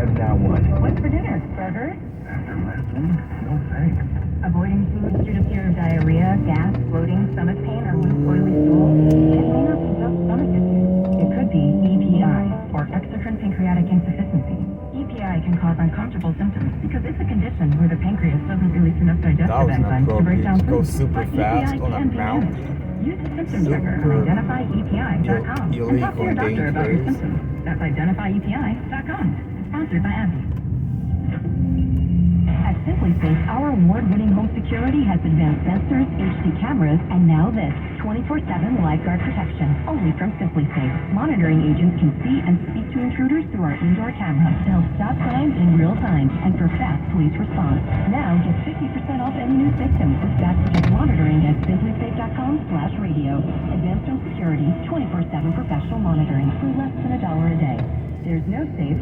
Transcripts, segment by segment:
And now what? What's for dinner? Burger? After last week? No thanks. Avoiding foods due to fear of diarrhea, gas, bloating, stomach pain, or loose oily stool? It may not be just stomach issues. It could be EPI, or exocrine pancreatic insufficiency. EPI can cause uncomfortable symptoms because it's a condition where the pancreas doesn't release enough digestive enzymes to break down food. Go super fast on a mountain. Use the symptom checker on identifyepi.com and talk to your doctor about your symptoms. That's identifyepi.com. Sponsored by AbbVie. At SimpliSafe, our award-winning home security has advanced sensors, HD cameras, and now this, 24/7 lifeguard protection, only from SimpliSafe. Monitoring agents can see and speak to intruders through our indoor camera to help stop crime in real time and for fast police response. Now get 50% off any new systems with Fast Protect monitoring at simplisafe.com/radio. Advanced home security, 24/7 professional monitoring for less than $1 a day. There's no safe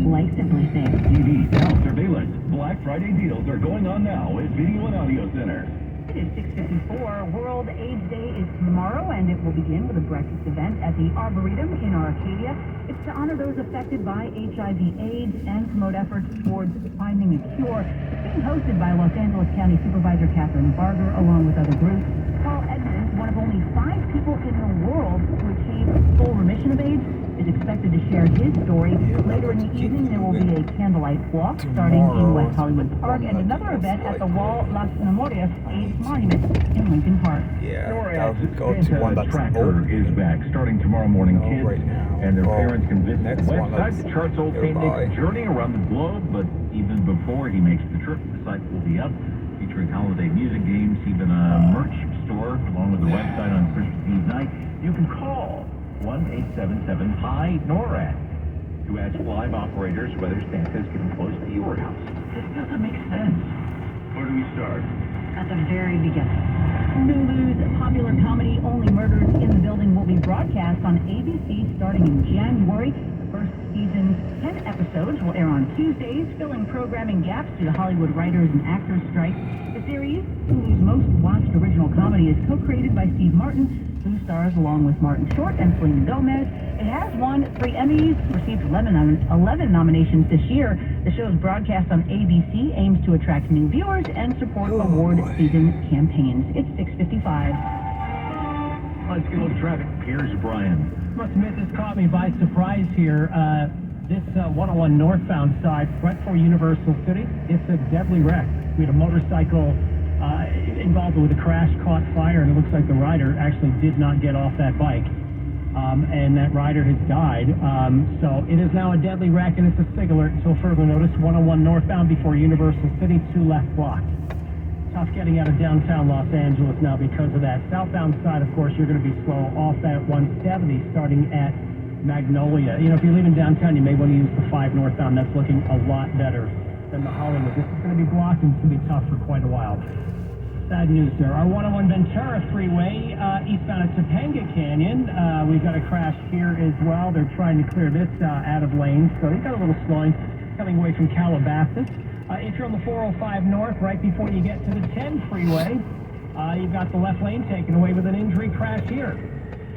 like SimpliSafe. TV, sound, surveillance. Black Friday deals are going on now at Video and Audio Center. It is 6:54. World AIDS Day is tomorrow, and it will begin with a breakfast event at the Arboretum in Arcadia. It's to honor those affected by HIV/AIDS and promote efforts towards finding a cure. It's being hosted by Los Angeles County Supervisor Catherine Barger, along with other groups. Paul Edmonds, one of only 5 people in the world to achieve full remission of AIDS, is expected to share his story. Later in the evening, there will be a candlelight walk starting in West Hollywood Park and another event at the Wall Las Memorias AIDS Monument in Lincoln Park. Yeah, NORAD's I'll go to one that's Tracker open. is back starting tomorrow morning. Oh, Kids right now. and their Oh, parents can visit the next one, website. let's The chart's old go team by. makes a journey around the globe, but even before he makes the trip, the site will be up, featuring holiday music, games, even a merch store, along with the website on Christmas Eve night. You can call 1-877-HI-NORAD to ask live operators whether Santa is getting close to your house. This doesn't make sense. Where do we start? At the very beginning. Hulu's popular comedy Only Murders in the Building will be broadcast on ABC starting in January. The first season's 10 episodes will air on Tuesdays, filling programming gaps due to Hollywood writers and actors strike. The series, Hulu's most watched original comedy, is co-created by Steve Martin, who stars along with Martin Short and Selena Gomez. It has won 3 Emmys, received 11 nominations this year. The show's broadcast on ABC aims to attract new viewers and support award season campaigns. It's 6:55. Let's get a little traffic. Here's Brian. Must admit, this caught me by surprise here. This 101 northbound side, right before Universal City, it's a deadly wreck. We had a motorcycle involved with a crash, caught fire, and it looks like the rider actually did not get off that bike. And that rider has died. So it is now a deadly wreck, and it's a SIG alert until further notice. 101 northbound before Universal City, 2 left blocked. Tough getting out of downtown Los Angeles now because of that. Southbound side, of course, you're going to be slow off that 170 starting at Magnolia. You know, if you're leaving downtown, you may want to use the 5 northbound. That's looking a lot better than the Hollywood. This is going to be blocked, and it's going to be tough for quite a while. Sad news there. Our 101 Ventura freeway, eastbound at Topanga Canyon. We've got a crash here as well. They're trying to clear this out of lanes, so you've got a little slowing coming away from Calabasas. If you're on the 405 north, right before you get to the 10 freeway, you've got the left lane taken away with an injury crash here.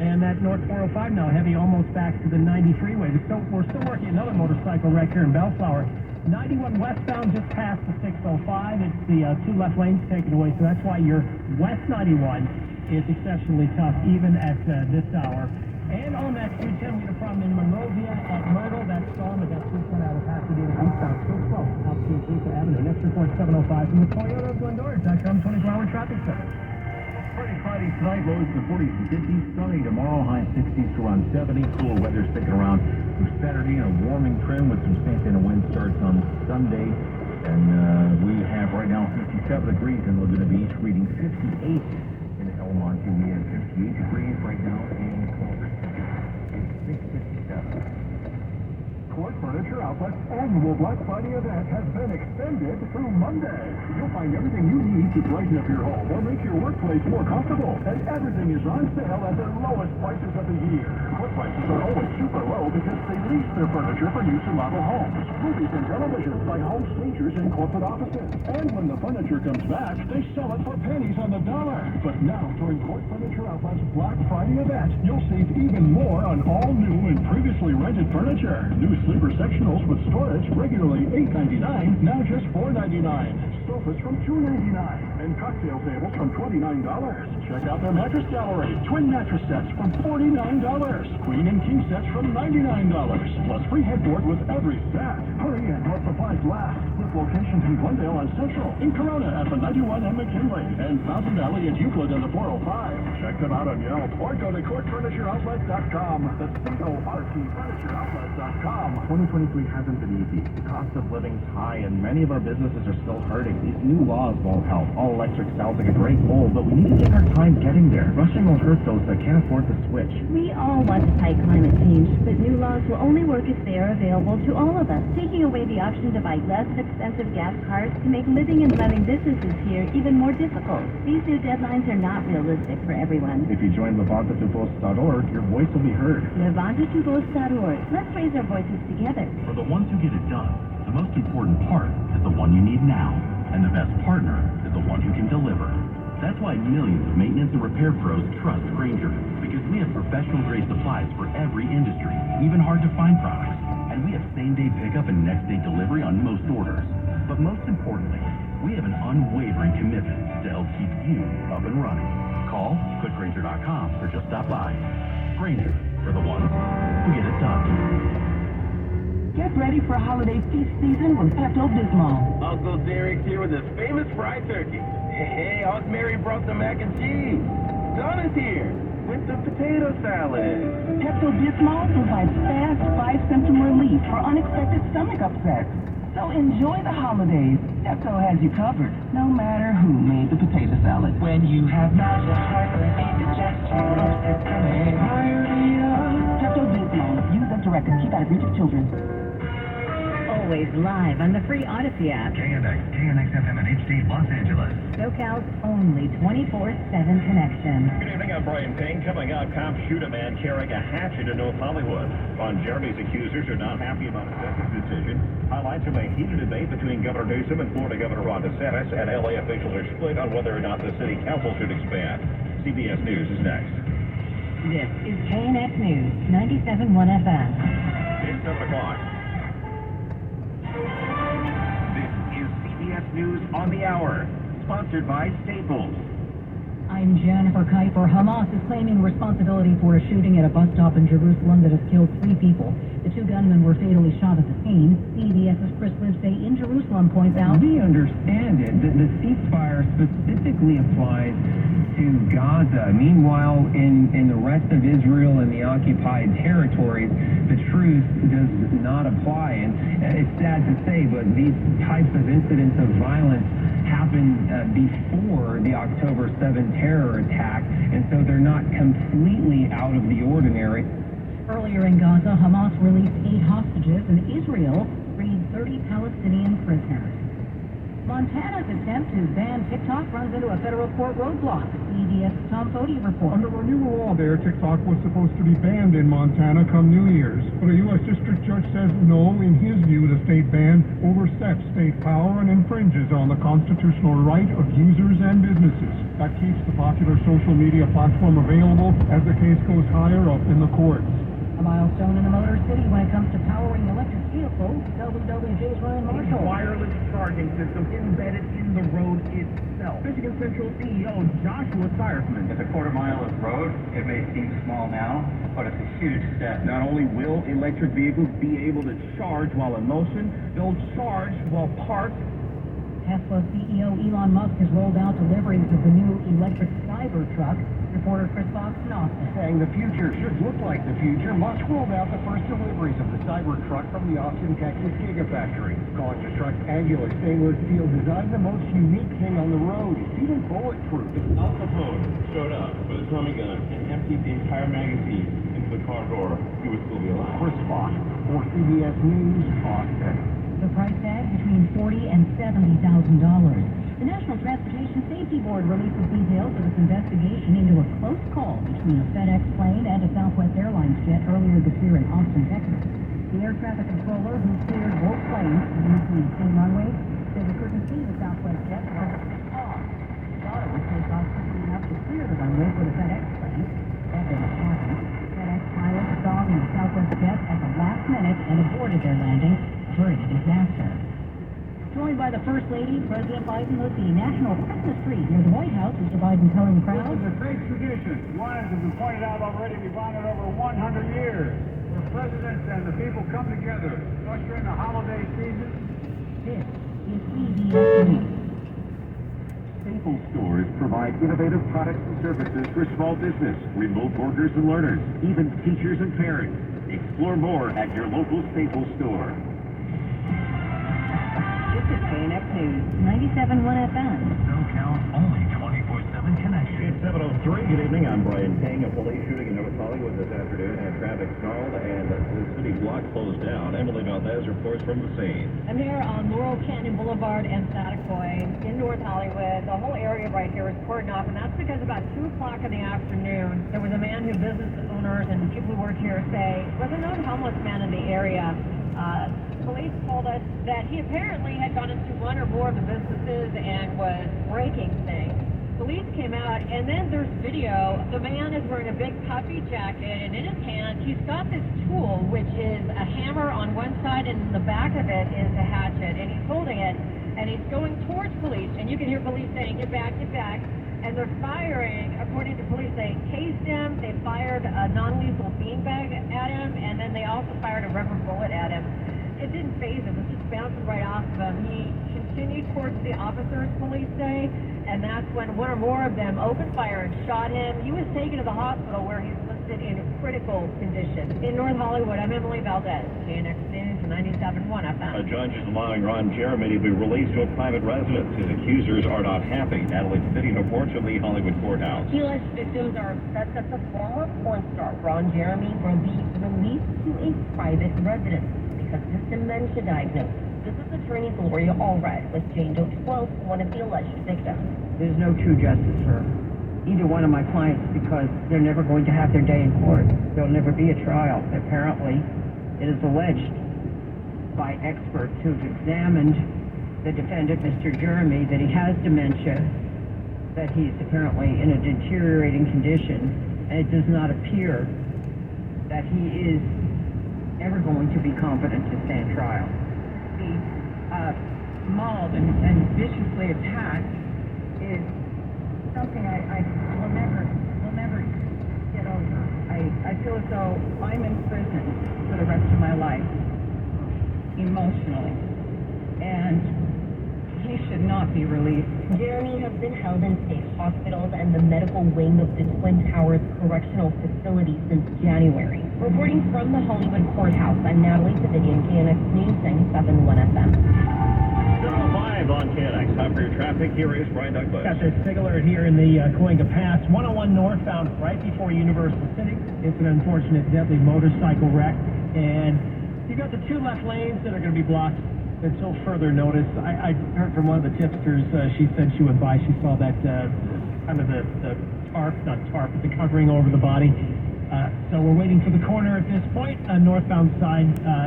And that North 405 now heavy almost back to the 90 freeway. We're still working another motorcycle wreck here in Bellflower. 91 westbound just past the 605. It's the 2 left lanes taken away, so that's why your West 91 is exceptionally tough even at this hour. And on that 310, we had a problem in Monrovia at Myrtle. That's storm, but that 310 out of Pasadena eastbound still slow out to Lisa Avenue. Next report 705 from the Toyota of Glendora.com 24-hour traffic center. Friday tonight, lows in the 40s and 50s. Sunny tomorrow, high 60s to around 70. Cool weather sticking around through Saturday, and a warming trend with some Santa Ana wind starts on Sunday. And we have right now 57 degrees in Laguna Beach, reading 58 in El Monte. We have 58 degrees right now in Culver City. It's 6:57. Court Furniture Outlet's annual Black Friday event has been extended through Monday. You'll find everything you need to brighten up your home or make your workplace more comfortable. And everything is on sale at their lowest prices of the year. Court prices are always super low because they lease their furniture for use in model homes, movies and televisions by home stagers and corporate offices. And when the furniture comes back, they sell it for pennies on the dollar. But now, during Court Furniture Outlet's Black Friday event, you'll save even more on all new and previously rented furniture. New sleeper sectionals with storage, regularly $8.99, now just $4.99. Sofas from $2.99 and cocktail tables from $29. Check out their mattress gallery. Twin mattress sets from $49. Queen and king sets from $99. Plus free headboard with every set. Hurry in while supplies last. With locations in Glendale and Central, in Corona at the 91 and McKinley, and Fountain Valley and Euclid in the 405. Check them out on Yelp or go to CourtFurnitureOutlet.com. That's CORT FurnitureOutlet.com. 2023 hasn't been easy. The cost of living's high, and many of our businesses are still hurting. These new laws won't help. All electric sounds like a great goal, but we need to take our time getting there. Rushing will hurt those that can't afford the switch. We all want to fight climate change, but new laws will only work if they are available to all of us. Taking away the option to buy less expensive gas cars can make living and running businesses here even more difficult. These new deadlines are not realistic for everyone. If you join LevantaTuVoz.org, your voice will be heard. LevantaTuVoz.org. Let's raise our voices together. For the ones who get it done, the most important part is the one you need now. And the best partner is the one who can deliver. That's why millions of maintenance and repair pros trust Grainger, because we have professional-grade supplies for every industry, even hard-to-find products. And we have same-day pickup and next-day delivery on most orders. But most importantly, we have an unwavering commitment to help keep you up and running. Call, click Grainger.com, or just stop by. Grainger, for the ones who get it done. Get ready for holiday feast season with Pepto-Bismol. Uncle Derek's here with his famous fried turkey. Hey, Aunt Mary brought the mac and cheese. Donna's here with the potato salad. Pepto-Bismol provides fast 5-symptom relief for unexpected stomach upsets. So enjoy the holidays. Pepto has you covered, no matter who made the potato salad. When you have nausea, heartburn, indigestion, or systemic diarrhea. Pepto-Bismol. Use as directed. Keep out of reach of children. Always live on the free Odyssey app. KNX FM and HD Los Angeles. SoCal's only 24/7 connection. Good evening, I'm Brian Payne. Coming up, cops shoot a man carrying a hatchet in North Hollywood. On Jeremy's accusers are not happy about his judge's decision. Highlights of a heated debate between Governor Newsom and Florida Governor Ron DeSantis, and LA officials are split on whether or not the city council should expand. CBS News is next. This is KNX News, 97.1 FM. It's 7 o'clock. This is CBS News on the Hour, sponsored by Staples. I'm Jennifer Kuiper. Hamas is claiming responsibility for a shooting at a bus stop in Jerusalem that has killed 3 people. The 2 gunmen were fatally shot at the scene. CBS's Chris Livesay in Jerusalem points out. We understand it. The ceasefire specifically applies to Gaza. Meanwhile, in the rest of Israel and the occupied territories, the truce does not apply. And it's sad to say, but these types of incidents of violence happened before the October 7 terror attack, and so they're not completely out of the ordinary. Earlier in Gaza, Hamas released 8 hostages, and Israel freed 30 Palestinian prisoners. Montana's attempt to ban TikTok runs into a federal court roadblock. CBS Tom Foti reports. Under a new law there, TikTok was supposed to be banned in Montana come New Year's. But a U.S. district judge says no. In his view, the state ban oversteps state power and infringes on the constitutional right of users and businesses. That keeps the popular social media platform available as the case goes higher up in the courts. A milestone in the Motor City when it comes to powering electric vehicles. WWJ's Ryan Marshall. Wireless charging system embedded in the road itself. Michigan Central CEO Joshua Cyersman. With a quarter-mile of road, it may seem small now, but it's a huge step. Not only will electric vehicles be able to charge while in motion, they'll charge while parked. Tesla CEO Elon Musk has rolled out deliveries of the new electric Cybertruck. Reporter Chris Fox in Austin. Saying the future should look like the future, Musk rolled out the first deliveries of the Cybertruck from the Austin, Texas Gigafactory. Calling the truck's angular stainless steel design the most unique thing on the road. It's even bulletproof. Al Capone showed up with a Tommy gun and emptied the entire magazine into the car door. He would still be alive. Chris Fox for CBS News, Austin. The price tag between $40,000 and $70,000. The National Transportation Safety Board releases details of its investigation into a close call between a FedEx plane and a Southwest Airlines jet earlier this year in Austin, Texas. The air traffic controller who cleared both planes to use the same runway said he couldn't see the Southwest jet because it was off. Thought it would take off quickly enough to clear the runway for the FedEx plane. That didn't happen. FedEx pilots saw the Southwest jet at the last minute and aborted reported their landing, averting a disaster. Joined by the First Lady, President Biden lit the national Christmas tree near the White House as the Biden-coloring crowd. This is a great tradition. One, as has been pointed out already, we've honored over 100 years, where presidents and the people come together, usher in the holiday season. This is CBS News. Staples stores provide innovative products and services for small business, remote workers and learners, even teachers and parents. Explore more at your local Staples store. This is KNX News, 97.1 FM. No count, only 24/7 connection. It's 7:03. Good evening. I'm Brian King. A police shooting in North Hollywood this afternoon had traffic stalled and the city block closed down. Emily Valdez reports from the scene. I'm here on Laurel Canyon Boulevard and Satacoy in North Hollywood. The whole area right here is cordoned off, and that's because about 2 o'clock in the afternoon, there was a man who business owners and people who work here say was a known homeless man in the area. Police told us that he apparently had gone into one or more of the businesses and was breaking things. Police came out, and then there's video. The man is wearing a big puffy jacket, and in his hand, he's got this tool, which is a hammer on one side, and in the back of it is a hatchet, and he's holding it, and he's going towards police, and you can hear police saying, get back, and they're firing. According to police, they tased him, they fired a non-lethal beanbag at him, and then they also fired a rubber bullet at him. It didn't faze him, it was just bouncing right off of him. He continued towards the officers, police say, and that's when one or more of them opened fire and shot him. He was taken to the hospital where he's listed in critical condition. In North Hollywood, I'm Emily Valdez, KNX News 97.1 FM. A judge is allowing Ron Jeremy to be released to a private residence. His accusers are not happy. Natalie City reports from the Hollywood courthouse. The alleged victims are upset that the former porn star, Ron Jeremy, will be released to a private residence because of his dementia diagnosis. This is attorney Gloria Allred with Jane Doe 12, one of the alleged victims. There's no true justice for either one of my clients because they're never going to have their day in court. There'll never be a trial. Apparently, it is alleged by experts who've examined the defendant, Mr. Jeremy, that he has dementia, that he's apparently in a deteriorating condition, and it does not appear that he is ever going to be competent to stand trial. Mauled and viciously attacked is something I will never get over. I feel as though I'm in prison for the rest of my life, emotionally, and he should not be released. Jeremy has been held in state hospitals and the medical wing of the Twin Towers Correctional Facility since January. Reporting from the Hollywood Courthouse, I'm Natalie Davidian, KNX News 97.1 FM. 7:05 on KNX. Time for your traffic. Here is Brian Douglas. Got this signal alert here in the Cahuenga Pass, 101 northbound, right before Universal City. It's an unfortunate, deadly motorcycle wreck, and you got the 2 left lanes that are going to be blocked until further notice. I heard from one of the tipsters. She said she went by. She saw that kind of the tarp, not tarp, but the covering over the body. So we're waiting for the corner at this point. Northbound side,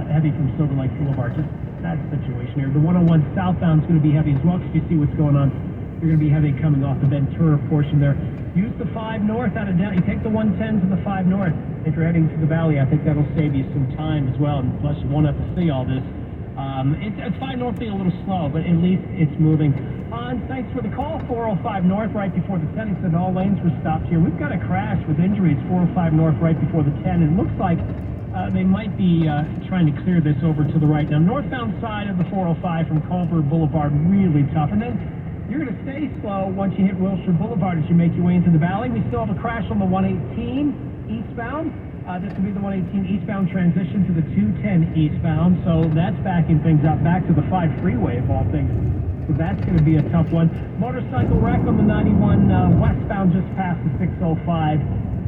heavy from Silver Lake Boulevard. Just that situation here. The 101 southbound is going to be heavy as well, because you see what's going on. You're going to be heavy coming off the Ventura portion there. Use the 5 north out of down. You take the 110 to the 5 north. If you're heading to the valley, I think that'll save you some time as well, and plus you won't have to see all this. It's 5 north being a little slow, but at least it's moving. Thanks for the call, 405 north right before the 10. He said all lanes were stopped here. We've got a crash with injuries, 405 north right before the 10. And it looks like they might be trying to clear this over to the right. Now, northbound side of the 405 from Culver Boulevard, really tough. And then you're going to stay slow once you hit Wilshire Boulevard as you make your way into the valley. We still have a crash on the 118 eastbound. This will be the 118 eastbound transition to the 210 eastbound. So that's backing things up back to the 5 freeway of all things. So that's going to be a tough one. Motorcycle wreck on the 91 westbound just past the 605.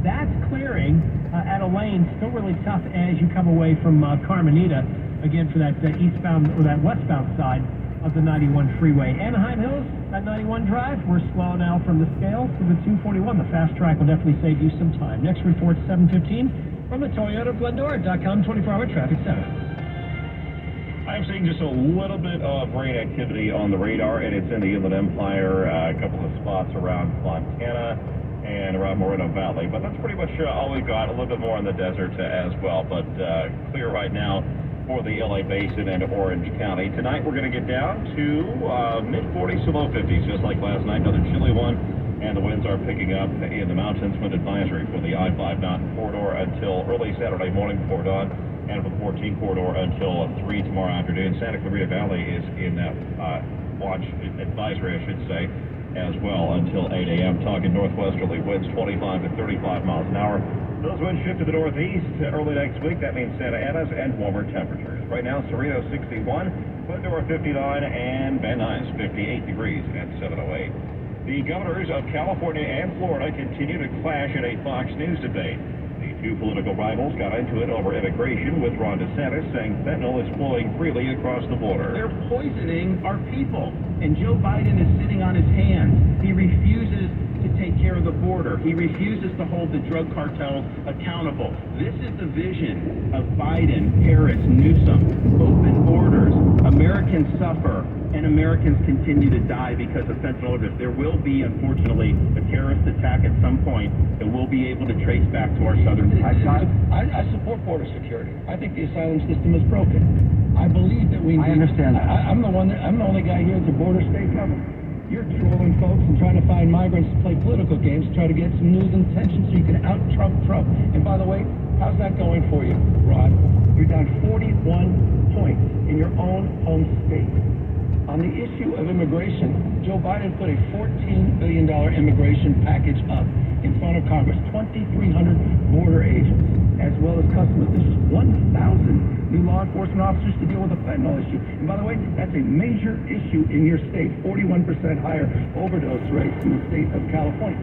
That's clearing at a lane. Still really tough as you come away from Carmenita. Again, for that eastbound or that westbound side of the 91 freeway. Anaheim Hills, that 91 drive, we're slow now from the scale to the 241. The fast track will definitely save you some time. Next report, 7:15 from the Toyota Glendora.com 24-hour traffic center. I'm seeing just a little bit of rain activity on the radar, and it's in the Inland Empire, a couple of spots around Fontana and around Moreno Valley. But that's pretty much all we've got. A little bit more in the desert as well, but clear right now. for the LA Basin and Orange County. Tonight we're going to get down to mid-40s to low 50s, just like last night. Another chilly one, and the winds are picking up in the mountains. Wind advisory for the I-5 Mountain Corridor until early Saturday morning before dawn, and for the 14 corridor until 3 tomorrow afternoon. Santa Clarita Valley is in that watch advisory, I should say, as well until 8 a.m. Talking northwesterly winds 25 to 35 miles an hour. Those winds shift to the northeast early next week. That means Santa Ana's and warmer temperatures. Right now, Cerrito 61, Glendora 59, and Van Nuys 58 degrees at 7:08. The governors of California and Florida continue to clash in a Fox News debate. The two political rivals got into it over immigration, with Ron DeSantis saying fentanyl is flowing freely across the border. They're poisoning our people, and Joe Biden is sitting on his hands. He refuses to take care of the border. He refuses to hold the drug cartels accountable. This is the vision of Biden, Harris, Newsom. Open borders. Americans suffer, and Americans continue to die because of fentanyl overdose. There will be, unfortunately, a terrorist attack at some point that we'll be able to trace back to our southern side. I support border security. I think the asylum system is broken. I believe that we need... I understand. I'm the only guy here that's a border state governor. You're trolling folks and trying to find migrants to play political games, try to get some news and attention so you can out-Trump Trump. And by the way, how's that going for you, Rod? You're down 41 points in your own home state. On the issue of immigration, Joe Biden put a $14 billion immigration package up in front of Congress, 2,300 border agents, as well as customs officials, 1,000 new law enforcement officers to deal with the fentanyl issue. And by the way, that's a major issue in your state, 41% higher overdose rates in the state of California.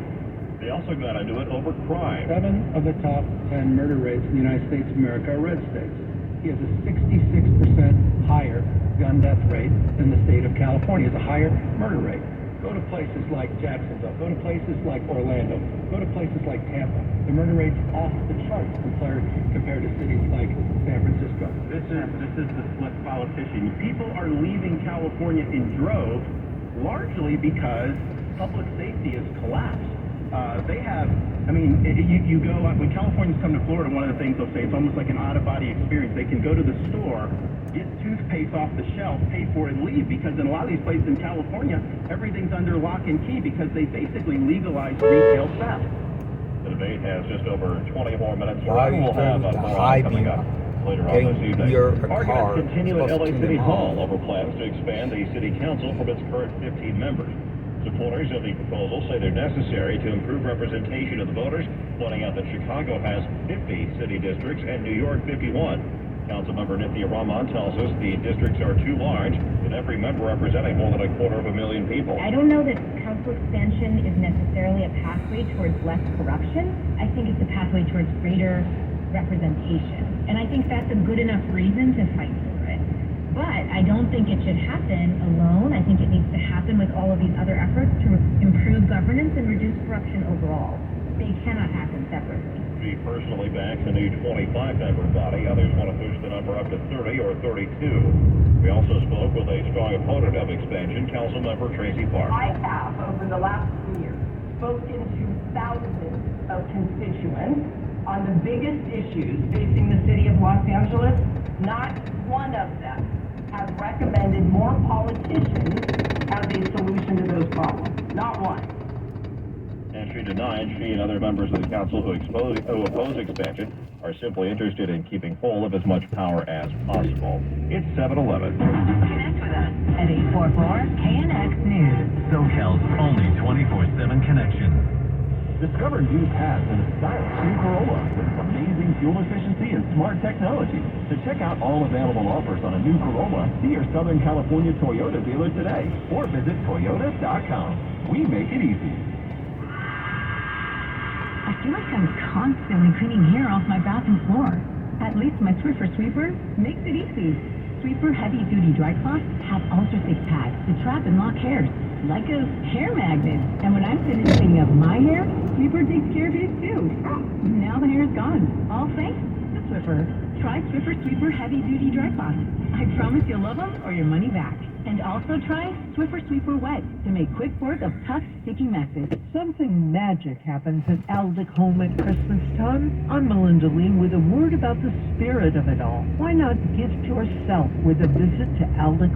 They also got into it over crime. 7 of the top 10 murder rates in the United States of America are red states. He has a 66% higher gun death rate than the state of California. He has a higher murder rate. Go to places like Jacksonville. Go to places like Orlando. Go to places like Tampa. The murder rate's off the charts compared to cities like San Francisco. This is the split politician. People are leaving California in droves, largely because public safety has collapsed. You go, when Californians come to Florida, one of the things they'll say, it's almost like an out-of-body experience. They can go to the store, get toothpaste off the shelf, pay for it, and leave, because in a lot of these places in California, everything's under lock and key because they basically legalized retail theft. The debate has just over 20 more minutes. Why are you We'll have the more high coming beam up later on this evening. your car Arguments continue at supposed LA to City be Hall on? over plans to expand the city council from its current 15 members. Supporters of the proposal say they're necessary to improve representation of the voters, pointing out that Chicago has 50 city districts and New York 51. Councilmember Nithya Raman tells us the districts are too large, with every member representing more than 250,000 people. I don't know that council expansion is necessarily a pathway towards less corruption. I think it's a pathway towards greater representation. And I think that's a good enough reason to fight for it. But I don't think it should happen alone. I think it needs to happen with all of these other efforts to improve governance and reduce corruption overall. They cannot happen separately. We personally back the new 25-member body. Others want to push the number up to 30 or 32. We also spoke with a strong opponent of expansion, Councilmember Tracy Park. I have, over the last 2 years, spoken to thousands of constituents on the biggest issues facing the city of Los Angeles. Not one of them has recommended more politicians as a solution to those problems. Not one. And she denied she and other members of the council who oppose expansion are simply interested in keeping hold of as much power as possible. It's 7-11. Connect with us at 844-KNX News. SoCal's only 24/7 connection. Discover new paths in a stylish new Corolla with amazing fuel efficiency and smart technology. To check out all available offers on a new Corolla, see your Southern California Toyota dealer today or visit Toyota.com. We make it easy. I feel like I'm constantly cleaning hair off my bathroom floor. At least my Swiffer sweeper makes it easy. Sweeper heavy-duty dry cloths have ultra-thick pads to trap and lock hairs, like a hair magnet. And when I'm finished cleaning up my hair, Sweeper takes care of his too. Now the hair is gone, all thanks to Swiffer. Try Swiffer Sweeper heavy-duty dry cloths. I promise you'll love them or your money back. And also try Swiffer Sweeper Wet to make quick work of tough, sticky messes. Something magic happens at Aldic Home at Christmas time. I'm Melinda Lee with a word about the spirit of it all. Why not gift yourself with a visit to Aldic